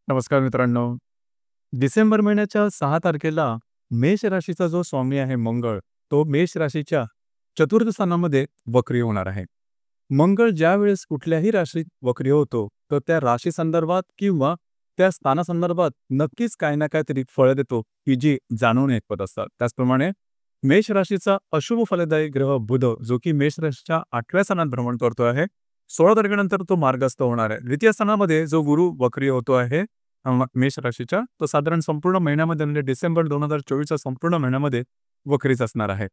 नमस्कार मित्रांनो. डिसेंबर महिन्याच्या 6 तारखेला मेष राशीचा जो स्वामी आहे मंगळ, तो मेष राशीच्या चतुर्थ स्थानामध्ये वक्री होणार आहे. मंगळ ज्यावेळेस कुठल्याही राशीत वक्री होतो, तर त्या राशी संदर्भात किंवा त्या स्थानासंदर्भात नक्कीच काही ना काहीतरी फळं देतो, की जी जाणून ऐकत असतात. त्याचप्रमाणे मेष राशीचा अशुभ फलदायी ग्रह बुध, जो की मेष राशीच्या 8व्या स्थानात भ्रमण करतो आहे. 16 तारखेनंतर तो मार्गस्थ होणार आहे. द्वितीय स्थानामध्ये जो गुरु वक्री होतो आहे मेष राशीच्या, तो साधारण संपूर्ण महिन्यामध्ये म्हणजे डिसेंबर 2024च्या संपूर्ण महिन्यामध्ये वक्रीच असणार आहे.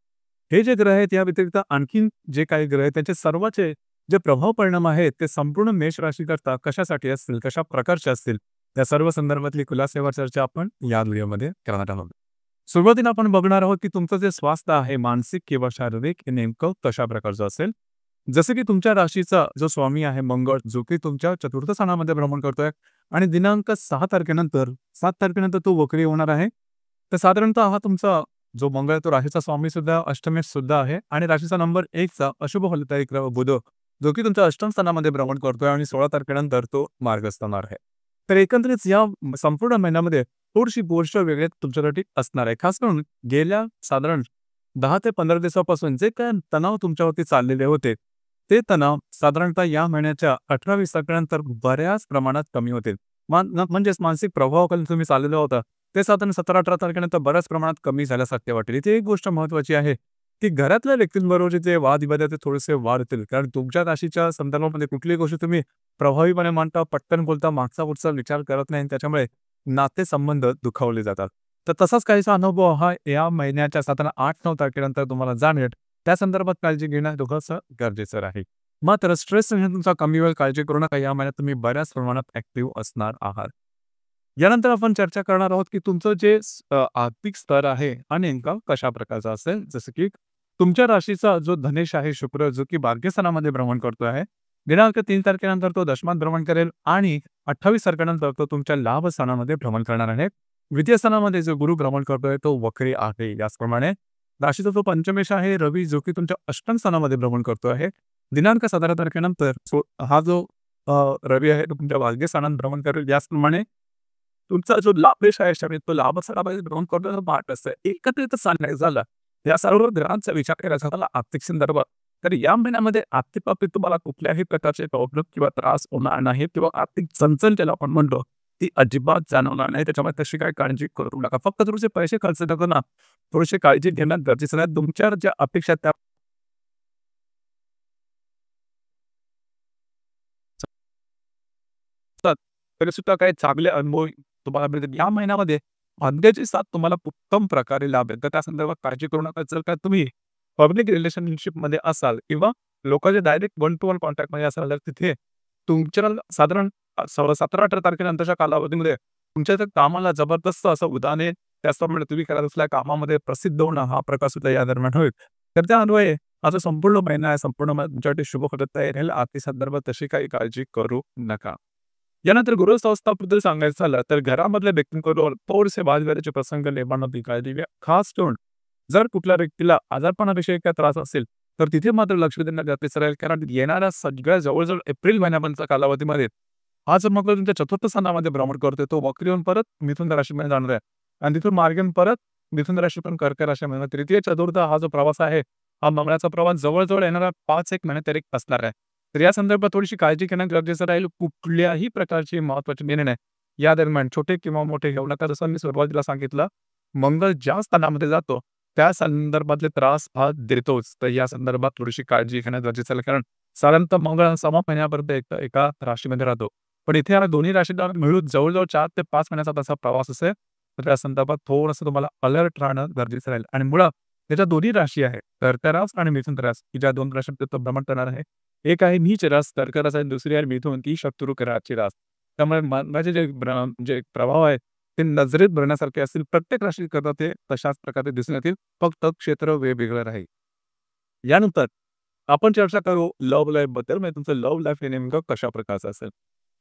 हे जे ग्रह आहेत या व्यतिरिक्त आणखीन जे काही ग्रह आहेत त्यांचे सर्वचे जे प्रभाव परिणाम आहेत ते संपूर्ण मेष राशीकरता कशासाठी असतील, कशा प्रकारचे असतील, त्या सर्व संदर्भातली खुलासेवर चर्चा आपण या व्हिडिओमध्ये करणार आहोत. सुरुवातीला आपण बघणार आहोत की तुमचं जे स्वास्थ्य आहे मानसिक किंवा शारीरिक हे नेमकं कशा प्रकारचं असेल. जसं की तुमच्या राशीचा जो स्वामी आहे मंगळ, जो की तुमच्या चतुर्थ स्थानामध्ये भ्रमण करतोय आणि दिनांक 6 तारखेनंतर 7 तारखेनंतर तो वक्री होणार आहे. तर साधारणतः हा तुमचा जो मंगळ आहे तो राशीचा स्वामी सुद्धा अष्टमेश सुद्धा आहे आणि राशीचा नंबर 1 चा अशुभ फलदायी ग्रह बुध, जो की तुमच्या अष्टम स्थानामध्ये भ्रमण करतोय आणि 16 तारखेनंतर तो मार्गस्थ होणार आहे. तर एकंदरीत या संपूर्ण महिन्यामध्ये थोडीशी गोष्ट वेगळी तुमच्यासाठी असणार आहे. खास करून गेल्या साधारण 10 ते 15 दिवसापासून जे काय तणाव तुमच्यावरती चाललेले होते, ते तणाव साधारणतः या महिन्याच्या 18-20 तारखेनंतर बऱ्याच प्रमाणात कमी होतील. म्हणजेच मानसिक प्रभावाखाली तुम्ही चाललेला होता, ते साधारण 17-18 तारखेनंतर बऱ्याच प्रमाणात कमी झाल्यासारखे वाटेल. इथे एक गोष्ट महत्त्वाची आहे, की घरातल्या व्यक्तींबरोबर जे वादविवाद आहेत ते थोडेसे वाढतील. कारण तुमच्या राशीच्या संदर्भामध्ये कुठलीही गोष्ट तुम्ही प्रभावीपणे मांडता, पटकन बोलता, मागचा पुढचा विचार करत नाही, त्याच्यामुळे नातेसंबंध दुखावले जातात. तर तसाच काहीसा अनुभव हा या महिन्याच्या साधारण 8-9 तारखेनंतर तुम्हाला जाणवेल. त्या संदर्भात काळजी घेणं थोडंसं गरजेचं राहील. मात्र स्ट्रेस तुमचा कमी होईल, काळजी करू नका. या महिन्यात तुम्ही बऱ्याच प्रमाणात ऍक्टिव्ह असणार आहात. यानंतर आपण चर्चा करणार आहोत की तुमचं जे आर्थिक स्तर आहे हा नेमका कशा प्रकारचा असेल. जसं की तुमच्या राशीचा जो धनेश आहे शुक्र, जो की भाग्यस्थानामध्ये भ्रमण करतो आहे. दिनांक 3 तारखेनंतर तो दशमात भ्रमण करेल आणि 28 तारखेनंतर तो तुमच्या लाभ स्थानामध्ये भ्रमण करणार आहे. द्वितीय स्थानामध्ये जो गुरु भ्रमण करतोय तो वक्री आहे. याचप्रमाणे राशीचा जो पंचमेश आहे रवी, जो की तुमच्या अष्टम स्थानामध्ये भ्रमण करतो आहे. दिनांक 17 तारखेनंतर हा जो रवी आहे तो तुमच्या भाग्यस्थानात भ्रमण करेल. याचप्रमाणे तुमचा जो लाभेश आहे शरीर तो लाभ स्थानामध्ये भ्रमण करतो पाठ असतं. एकत्रित सांगायचं झालं या सर्व ग्रहांचा विचार करायचा झाला आर्थिक संदर्भात, तर या महिन्यामध्ये आर्थिक बाबतीत तुम्हाला कुठल्याही प्रकारचे प्रॉब्लेम किंवा त्रास होणार नाही किंवा आर्थिक चणचण ज्याला आपण म्हणतो ती अजिबात जाणवणार नाही. त्याच्यामुळे तशी काही काळजी करू नका. फक्त थोडेसे पैसे खर्च करताना थोडीशी काळजी घेणं गरजेचं आहे. तुमच्या ज्या अपेक्षा त्या तरी सुद्धा काही चांगले अनुभव तुम्हाला मिळतील. या महिन्यामध्ये भाग्याची साथ तुम्हाला उत्तम प्रकारे लाभेल. तर त्या संदर्भात काळजी करू नका. जर का तुम्ही पब्लिक रिलेशनशिपमध्ये असाल किंवा लोकांच्या डायरेक्ट वन टू वन कॉन्टॅक्टमध्ये असाल, तर तिथे तुमच्या साधारण 17-18 तारखेनंतरच्या कालावधीमध्ये तुमच्या त्या कामाला जबरदस्त असं उदाहरण आहे. त्याचप्रमाणे तुम्ही करत असलेल्या कामामध्ये प्रसिद्ध होणं हा प्रकार सुद्धा या दरम्यान होईल. तर त्या अन्वये हा जो संपूर्ण महिना आहे, संपूर्ण महिना तुमच्यासाठी शुभ फलदायी राहील. आर्थिक संदर्भात तशी काही काळजी करू नका. यानंतर गृहस्थावस्थाबद्दल सांगायचं झालं तर घरामधल्या व्यक्तींबरोबर थोडेसे वादविवादाचे प्रसंग निर्माण होतील, काळजी घ्या. खास करून जर कुठल्या व्यक्तीला आजारपणाविषयी काय त्रास असेल तर तिथे मात्र लक्ष देणं गरजेचं राहील. कारण येणाऱ्या सगळ्या जवळजवळ एप्रिल महिन्यापर्यंतच्या कालावधीमध्ये हा जो मंगळ तुमच्या चतुर्थ स्थानामध्ये भ्रमण करतोय तो वक्री होऊन परत मिथुन राशीमध्ये जाणार आहे आणि तिथून मार्गेन परत मिथुन राशी पण कर्क राशीमध्ये. तृतीय चतुर्थ हा जो प्रवास आहे हा मंगळाचा प्रवास जवळजवळ येणारा 5-1 महिने तरी असणार आहे. तर या संदर्भात थोडीशी काळजी घेणं गरजेचं राहील. कुठल्याही प्रकारची महत्त्वाचे निर्णय या दरम्यान छोटे किंवा मोठे घेऊ नका. जसं मी सुरुवातीला सांगितलं, मंगळ ज्या स्थानामध्ये जातो त्या संदर्भातले त्रास हा देतोच. तर या संदर्भात थोडीशी काळजी घेणं गरजेचं आहे. कारण साधारणतः मंगळ 6 महिन्यापर्यंत एका राशीमध्ये राहतो. पण इथे या दोन्ही राशींना मिळून जवळजवळ 4 ते 5 महिन्याचा तसा प्रवास असेल. तर त्या संदर्भात थोडंसं तुम्हाला अलर्ट राहणं गरजेचं राहील. आणि मुळात त्याच्या दोन्ही राशी आहे कर्क रास आणि मिथुन रास, की ज्या 2 राशींमध्ये तो भ्रमण करणार आहे. एक आहे नीच रास कर्क रास आणि दुसरी आहे मिथुन ती शत्रुक रासची रास. त्यामुळे माझे जे प्रभाव आहे ते नजरेत भरण्यासारखे असतील. प्रत्येक राशी करता ते तशाच प्रकारे दिसून येतील. फक्त क्षेत्र वेगवेगळं राहील. यानंतर आपण चर्चा करू लव्ह लाईफ बद्दल. म्हणजे तुमचं लव्ह लाईफ हे नेमकं कशा प्रकारचं असेल.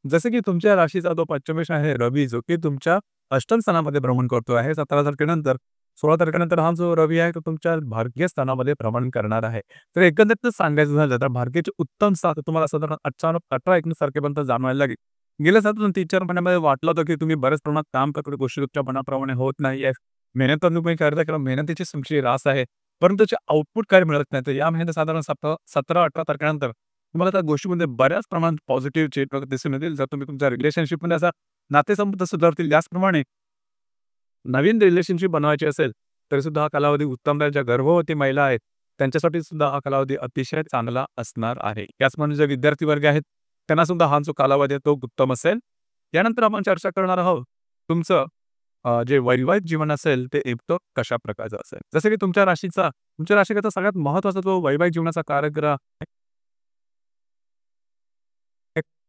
जसं की तुमच्या राशीचा जो पंचमेश आहे रवी, जो की तुमच्या अष्टम स्थानामध्ये भ्रमण करतो आहे 17 तारखेनंतर. 16 तारखेनंतर हा जो रवी आहे तो तुमच्या भाग्यस्थानामध्ये भ्रमण करणार आहे. तर एकंदरीत सांगायचं झालं तर भाग्याचे उत्तम साथ तुम्हाला साधारण 18-19 तारखेपर्यंत जाणवायला लागेल. गेल्या 7-3-4 महिन्यामध्ये वाटलं होतं, की तुम्ही बऱ्याच प्रमाणात काम करता, गोष्टी तुमच्या मनाप्रमाणे होत नाहीये. मेहनत तर तुम्ही करताय कारण मेहनतीचीच तुमची रास आहे. परंतु त्याचे आउटपुट काय मिळत नाही. तर या महिन्यात साधारण 17-18 तारखेनंतर तुम्हाला त्या गोष्टीमध्ये बऱ्याच प्रमाणात पॉझिटिव्ह चेंज दिसून येतील. जर तुम्ही तुमच्या रिलेशनशिपमध्ये असा नातेसंबंध सुधारतील. त्याचप्रमाणे नवीन रिलेशनशिप बनवायची असेल, तरीसुद्धा हा कालावधी उत्तम राहील. ज्या गर्भवती महिला आहेत, त्यांच्यासाठी सुद्धा हा कालावधी अतिशय चांगला असणार आहे. त्याचप्रमाणे जे विद्यार्थी वर्ग आहेत, त्यांना सुद्धा हा जो कालावधी आहे तो उत्तम असेल. यानंतर आपण चर्चा करणार आहोत, तुमचं जे वैवाहिक जीवन असेल, ते एकतर कशा प्रकारचं असेल. जसं की तुमच्या राशीचा सगळ्यात महत्त्वाचा जो वैवाहिक जीवनाचा कारक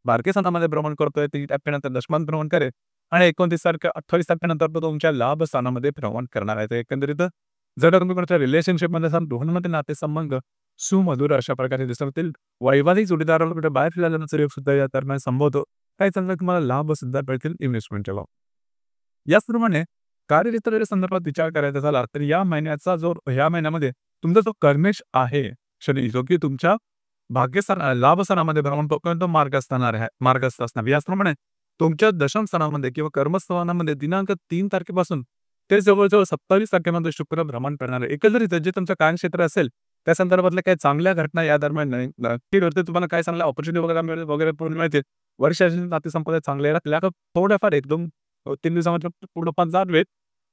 बारके स्थानामध्ये भ्रमण करतोय, 3 टप्प्यानंतर दशमान भ्रमण करेल आणि 29 तारखे 28 तारखेनंतर तो तुमच्या लाभ स्थानामध्ये भ्रमण करणार आहे. तर एकंदरीत जर तुम्ही कोणाच्या रिलेशनशिपमध्ये असाल, दोघांमध्ये नातेसंबंध सुमधुर अशा प्रकारे दिसून येतील. वैवाहिक जोडीदाराला कुठे बाहेर फिरायला जाण्याचा योग सुद्धा या दरम्यान संभवतो. काही चांगले तुम्हाला लाभ सुद्धा मिळतील इन्व्हेस्टमेंटच्या बाबतीत. याचप्रमाणे कार्यक्षेत्राच्या संदर्भात विचार करायचा झाला, तर या महिन्यामध्ये तुमचा जो कर्मेश आहे, शनी, जो की तुमच्या लाभस्थानामध्ये भ्रमण करतोय, तो मार्गस्थ असणार. याचप्रमाणे तुमच्या दशम स्थानामध्ये किंवा कर्मस्थानामध्ये दिनांक 3 तारखेपासून ते जवळ-जवळ 27 तारखेमध्ये शुक्र भ्रमण करणार आहे. एकंदरीत जे तुमचं कार्यक्षेत्र असेल, त्या संदर्भातल्या काही चांगल्या घटना या दरम्यान नक्की घडतील. तुम्हाला काही चांगल्या अपॉर्च्युनिटी वगैरे पण मिळतील. वर्षाचे नातेसंबंध चांगले राहतील. थोड्याफार 1-2-3 दिवसामध्ये पूर्णपणे जाणवेल.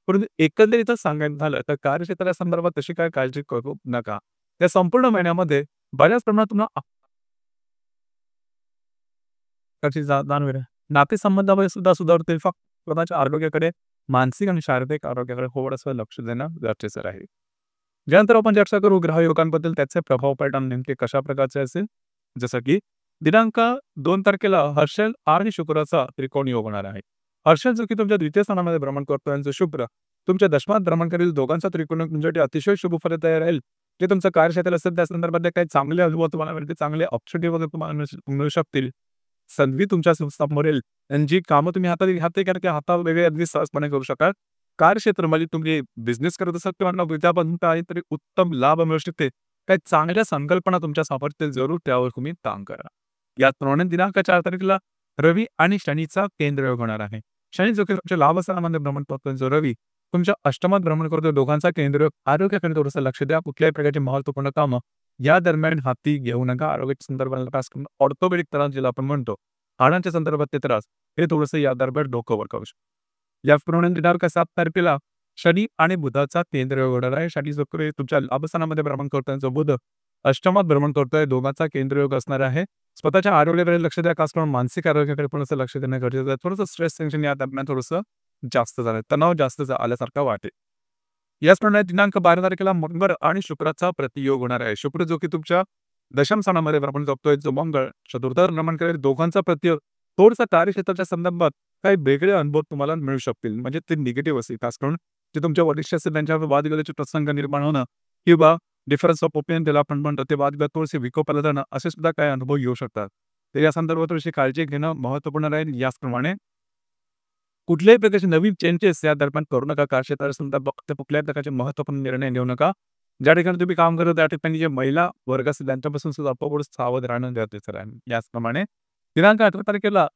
परंतु एकंदरीतच सांगायचं झालं, तर कार्यक्षेत्रासंदर्भात तशी काही काळजी करू नका. त्या संपूर्ण महिन्यामध्ये बऱ्याच प्रमाणात तुम्हाला त्याची जाणवेल. नातेसंबंधामध्ये सुद्धा सुधारतील. फक्त स्वतःच्या आरोग्याकडे, मानसिक आणि शारीरिक आरोग्याकडे थोडंसं लक्ष देणं गरजेचं राहील. यानंतर आपण चर्चा करू ग्रहयोगांबद्दल. त्याचे प्रभाव परिणाम नेमके कशा प्रकारचे असेल. जसं की दिनांक 2 तारखेला हर्षल आणि शुक्राचा त्रिकोण योग होणार आहे. हर्षल जो की तुमच्या द्वितीय स्थानामध्ये भ्रमण करतो आणि जो शुक्र तुमच्या दशमात भ्रमण करेल. दोघांचा त्रिकोण तुमच्यासाठी अतिशय शुभ फलदायी राहील. जे तुमचं कार्यक्षेत्र असेल त्या संदर्भातले काही चांगले अनुभव तुम्हाला मिळतील. चांगले ऑपॉर्च्युनिटी वगैरे तुम्हाला मिळू शकतील. संधी तुमच्या समोर येईल आणि जी कामं तुम्ही हाती कारण की हातावेगळे अगदी सहजपणे करू शकाल. कार्यक्षेत्रामध्ये तुम्ही बिझनेस करत असाल किंवा विद्यापंत आहे तरी उत्तम लाभ मिळू शकते. काही चांगल्या संकल्पना तुमच्या सापडतील, जरूर त्यावर तुम्ही काम करा. याचप्रमाणे दिनांक 4 तारखेला रवी आणि शनीचा केंद्रयोग होणार आहे. शनी जो की तुमच्या लाभस्थानामध्ये भ्रमण करतो, जो रवी तुमच्या अष्टमात भ्रमण करतो. दोघांचा केंद्रयोग. आरोग्याकडे थोडंसं लक्ष द्या. कुठल्याही प्रकारची महत्त्वपूर्ण कामं या दरम्यान हाती घेऊ नका. आरोग्याच्या संदर्भात त्रास करून ऑर्थोपेडिक त्रास ज्याला आपण म्हणतो, हाडांच्या संदर्भात ते त्रास, हे थोडंसं या दरम्यान डोकं वर करू शकतो. याचप्रमाणे दिनांक 7 तारखेला शनी आणि बुधाचा केंद्रयोग होणार आहे. शनी जो की तुमच्या लाभस्थानामध्ये भ्रमण करतोय, जो बुध अष्टमात भ्रमण करतोय, दोघांचा केंद्रयोग असणार आहे. स्वतःच्या आरोग्याकडे लक्ष द्या. खास करून मानसिक आरोग्याकडे पण असं लक्ष देणं गरजेचं आहे. थोडंसं स्ट्रेस टेन्शन या दरम्यान थोडंसं जास्त झालं. तणाव जास्त आल्यासारखं वाटेल. याचप्रमाणे दिनांक 12 तारखेला मंगळ आणि शुक्राचा प्रतियोग होणार आहे. शुक्र जो की तुमच्या दशम स्थानामध्ये भ्रमण करतोय, जो मंगळ चतुर्थ भ्रमण करेल. दोघांचा प्रतियोग थोडसा कार्यक्षेत्राच्या संदर्भात काही वेगळे अनुभव तुम्हाला मिळू शकतील. म्हणजे ते निगेटिव्ह असतील. खास करून जे तुमच्या वरिष्ठ असतील त्यांच्यावर वादविवादाचे प्रसंग निर्माण होणं किंवा डिफरन्स ऑफ ओपिनियन ज्याला आपण म्हणतो, ते वादविवाद थोडेसे विकोपाला जाणं, असे सुद्धा काही अनुभव येऊ शकतात. तर या संदर्भात थोडीशी काळजी घेणं महत्त्वपूर्ण राहील. याचप्रमाणे कुठल्याही प्रकारचे नवीन चेंजेस या दरम्यान करू नका. कार्यक्षेत्रात कुठल्याही प्रकारचे महत्त्वपूर्ण निर्णय घेऊ नका. ज्या ठिकाणी तुम्ही काम करता त्या ठिकाणी जे महिला वर्ग असेल त्यांच्यापासून सुद्धा आपण सावध राहणं गरजेचं राहील. याचप्रमाणे दिनांक 18 तारखेला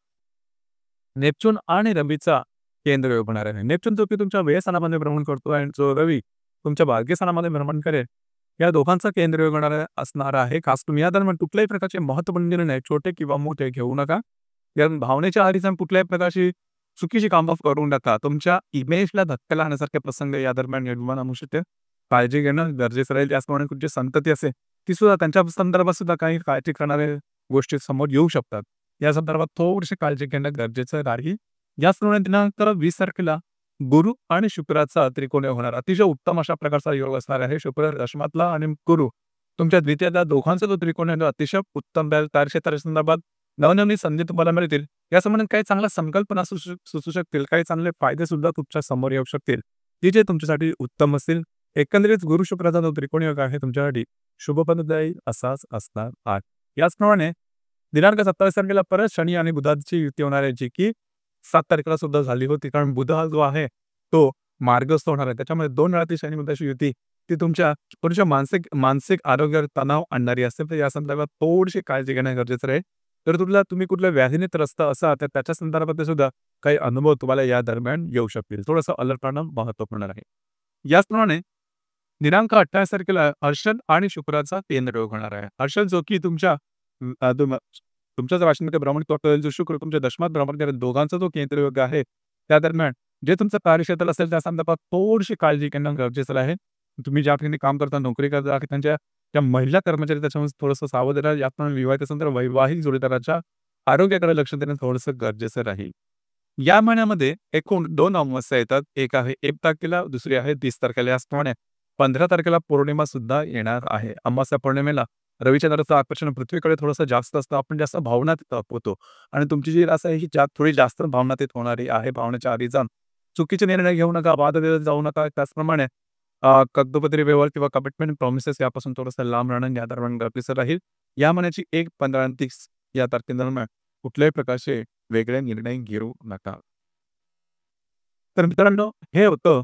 नेपच्यून आणि रवीचा केंद्रयोग होणार आहे. नेपच्यून जो की तुमच्या व्यय स्थानामध्ये भ्रमण करतो आणि जो रवी तुमच्या भाग्य स्थानामध्ये भ्रमण करेल. या दोघांचा केंद्रयोग असणार आहे. खास तुम्ही या दरम्यान कुठल्याही प्रकारचे महत्त्वपूर्ण निर्णय छोटे किंवा मोठे घेऊ नका. या भावनेच्या आहारी जाऊन कुठल्याही प्रकारची चुकीची कामं करू नका. तुमच्या इमेजला धक्का लागण्यासारखे प्रसंग या दरम्यान निर्माण होऊ शकते. काळजी घेणं गरजेचं राहील. त्याचप्रमाणे तुमची संतती असेल ती सुद्धा त्यांच्या संदर्भात सुद्धा काही काळजी करणारे गोष्टी समोर येऊ शकतात. या संदर्भात थोडीशी काळजी घेणं गरजेचं राहील. याचप्रमाणे दिनांक 20 तारखेला गुरु आणि शुक्राचा त्रिकोण होणार. अतिशय उत्तम अशा प्रकारचा योग असणार आहे. शुक्र दशमातला आणि गुरु तुमच्या द्वितीयला दोघांचा जो त्रिकोण आहे तो अतिशय उत्तम राहील. कार्यक्षेत्राच्या संदर्भात नवनवीन संधी तुम्हाला मिळतील. या संबंधात काही चांगल्या संकल्पना सुचू शकतील. काही चांगले फायदे सुद्धा तुमच्या समोर येऊ शकतील, की जे तुमच्यासाठी उत्तम असतील. एकंदरीत गुरु शुक्राचा जो त्रिकोण योग आहे तुमच्यासाठी शुभफलदायी असाच असणार आहे. याचप्रमाणे दिनांक 27 तारखेला परत शनी आणि बुधाची युती होणार आहे, जी की 7 तारखेला सुद्धा झाली होती. कारण बुध हा जो आहे तो मार्गस्थ होणार आहे. त्याच्यामुळे 2 वेळा ती शनी बुधाची युती ती तुमच्या मानसिक आरोग्यावर तणाव आणणारी असते. तर या संदर्भात थोडीशी काळजी घेणं गरजेचं आहे. तर तुम्ही कुठल्या व्याधीने त्रस्त असाल तर त्याच्या संदर्भात सुद्धा काही अनुभव तुम्हाला या दरम्यान येऊ शकतील. थोडंसं अलर्ट राहणं महत्त्वपूर्ण आहे. याचप्रमाणे दिनांक 28 तारखेला हर्षद आणि शुक्राचा केंद्रयोग होणार आहे. हर्षद जो की तुमच्याच राशीमध्ये भ्रमण करतोय, जो शुक्र तुमच्या दशमात भ्रमण करेल, दोघांचा जो केंद्रयोग आहे, त्या दरम्यान जे तुमचं कार्यक्षेत्र असेल त्या संदर्भात थोडीशी काळजी घेणं गरजेचं आहे. तुम्ही ज्या ठिकाणी काम करता, नोकरी करता, त्यांच्या त्या महिला कर्मचारी त्याच्यामध्ये थोडंसं सावध राहा. यातून विवाहित असेल तर वैवाहिक जोडीदाराच्या आरोग्याकडे लक्ष देणं थोडंसं गरजेचं राहील. या महिन्यामध्ये एकूण 2 अमावास्या येतात. एक आहे 1 तारखेला, दुसरी आहे 30 तारखेला. याचप्रमाणे 15 तारखेला पौर्णिमा सुद्धा येणार आहे. अमावास्या पौर्णिमेला रविचंद्राचं आकर्षण पृथ्वीकडे थोडंसं जास्त असतं. आपण जास्त भावनातीत होतो आणि तुमची जी रास आहे ही थोडी जास्त भावनातीत होणारी आहे. भावनेच्या आधी जाऊन चुकीचे निर्णय घेऊ नका, वादविवादात जाऊ नका. त्याचप्रमाणे कागदोपत्री व्यवहार किंवा कमिटमेंट प्रॉमिसेस यापासून थोडंसं लांब राहणं या दरम्यान गरजेचं राहील. या महिन्याची 1, 15 आणि 30 या तारखेदरम्यान कुठल्याही प्रकारचे वेगळे निर्णय घेऊ नका. तर मित्रांनो, हे होतं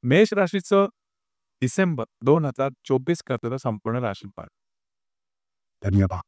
मेष राशीचं डिसेंबर 2024 करताना संपूर्ण राशीफळ. धन्यवाद.